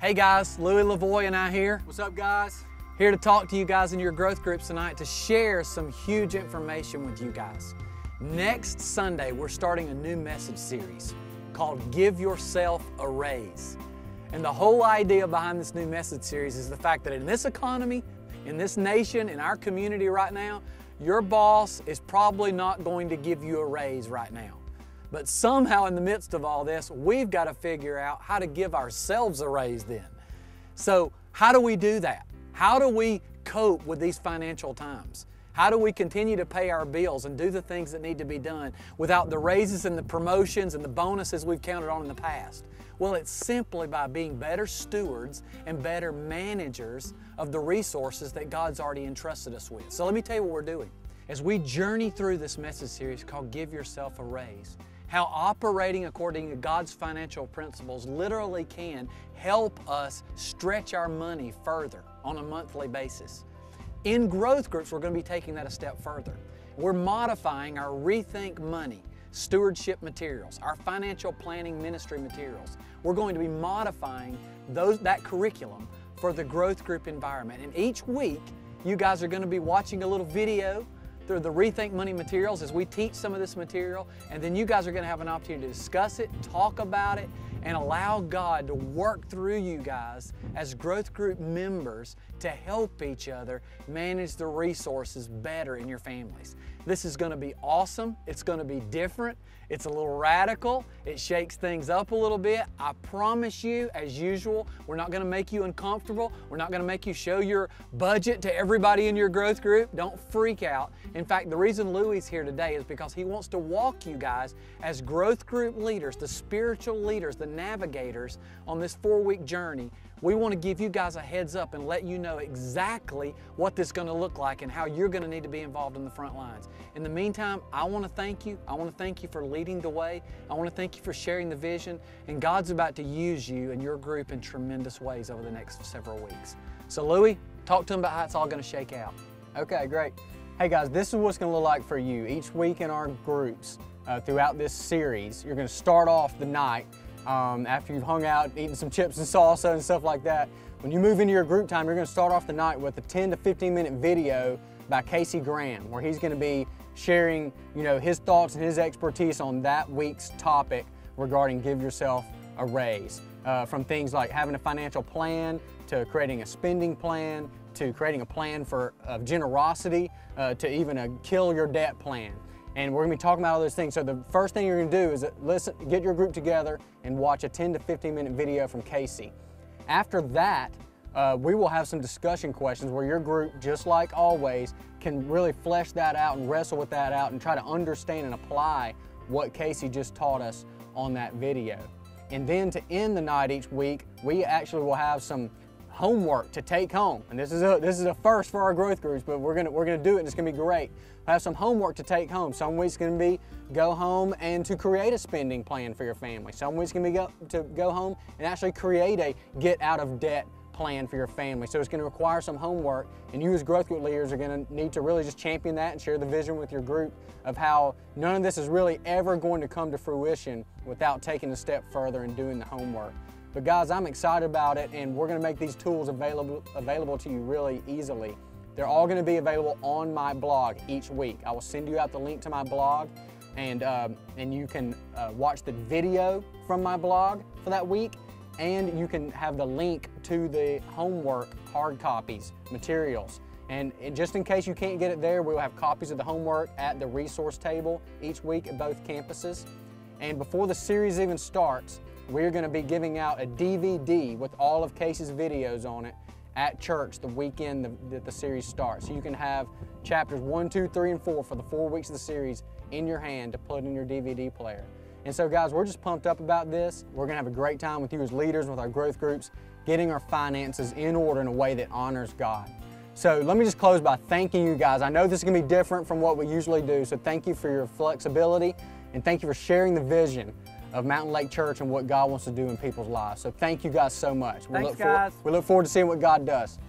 Hey guys, Louis Lavoie and I here. What's up, guys? Here to talk to you guys in your growth groups tonight to share some huge information with you guys. Next Sunday, we're starting a new message series called Give Yourself a Raise. And the whole idea behind this new message series is the fact that in this economy, in this nation, in our community right now, your boss is probably not going to give you a raise right now. But somehow in the midst of all this, we've got to figure out how to give ourselves a raise then. So how do we do that? How do we cope with these financial times? How do we continue to pay our bills and do the things that need to be done without the raises and the promotions and the bonuses we've counted on in the past? Well, it's simply by being better stewards and better managers of the resources that God's already entrusted us with. So let me tell you what we're doing. As we journey through this message series called Give Yourself a Raise, how operating according to God's financial principles literally can help us stretch our money further on a monthly basis. In growth groups, we're going to be taking that a step further. We're modifying our ReThink money, stewardship materials, our financial planning ministry materials. We're going to be modifying that curriculum for the growth group environment. And each week, you guys are going to be watching a little video through the ReThink Money materials as we teach some of this material, and then you guys are going to have an opportunity to discuss it, talk about it, and allow God to work through you guys as growth group members to help each other manage the resources better in your families. This is going to be awesome. It's going to be different. It's a little radical. It shakes things up a little bit. I promise you, as usual, we're not going to make you uncomfortable. We're not going to make you show your budget to everybody in your growth group. Don't freak out. In fact, the reason Louis is here today is because he wants to walk you guys as growth group leaders, the spiritual leaders, the navigators on this 4-week journey. We want to give you guys a heads up and let you know exactly what this is going to look like and how you're going to need to be involved in the front lines. In the meantime, I want to thank you. I want to thank you for leading the way. I want to thank you for sharing the vision. And God's about to use you and your group in tremendous ways over the next several weeks. So Louis, talk to them about how it's all going to shake out. Okay, great. Hey guys, this is what it's going to look like for you. Each week in our groups throughout this series, you're going to start off the night after you've hung out, eating some chips and salsa and stuff like that. When you move into your group time, you're going to start off the night with a 10 to 15 minute video by Casey Graham, where he's going to be sharing, his thoughts and his expertise on that week's topic regarding give yourself a raise. From things like having a financial plan, to creating a spending plan, to creating a plan for generosity, to even a kill your debt plan. And we're going to be talking about all those things. So the first thing you're going to do is get your group together and watch a 10 to 15 minute video from Casey. After that, we will have some discussion questions where your group, just like always, can really flesh that out and wrestle with that out and try to understand and apply what Casey just taught us on that video. And then to end the night each week, we actually will have some homework to take home. And this is a first for our growth groups, but we're gonna do it and it's gonna be great. We'll have some homework to take home. Some weeks gonna be go home and to create a spending plan for your family. Some weeks gonna be to go home and actually create a get out of debt plan for your family. So it's going to require some homework, and you as growth group leaders are going to need to really just champion that and share the vision with your group of how none of this is really ever going to come to fruition without taking a step further and doing the homework. But guys, I'm excited about it, and we're going to make these tools available to you really easily. They're all going to be available on my blog each week. I will send you out the link to my blog, and you can watch the video from my blog for that week, and you can have the link to the homework hard copies, materials. And just in case you can't get it there, we'll have copies of the homework at the resource table each week at both campuses. And before the series even starts, we're going to be giving out a DVD with all of Casey's videos on it at church the weekend that the series starts. So you can have chapters 1, 2, 3, and 4 for the 4 weeks of the series in your hand to put in your DVD player. And so guys, we're just pumped up about this. We're gonna have a great time with you as leaders, with our growth groups, getting our finances in order in a way that honors God. So let me just close by thanking you guys. I know this is gonna be different from what we usually do, so thank you for your flexibility, and thank you for sharing the vision of Mountain Lake Church and what God wants to do in people's lives. So thank you guys so much. Thanks, guys. We look forward to seeing what God does.